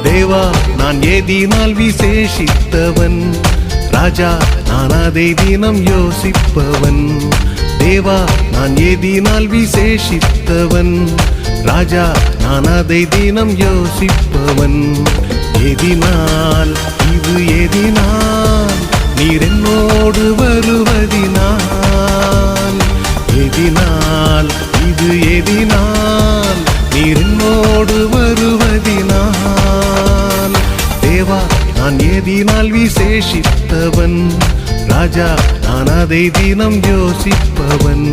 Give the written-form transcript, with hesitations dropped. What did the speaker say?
தேவா நான் ஏதினால் விசேஷித்தவன், ராஜா நான் அதை தினம் யோசிப்பவன். தேவா நான் ஏதினால் விசேஷித்தவன், ராஜா நான் அதை தினம் யோசிப்பவன். எதினால் இது எதினால் நீர் என்னோடு வருவதினால், எதினால் இது எதினால் நீர் என்னோடு வருவதினால். தேவா நான் எதினால் விசேஷித்தவன், ராஜா நான் அதை தினம் யோசிப்பவன்.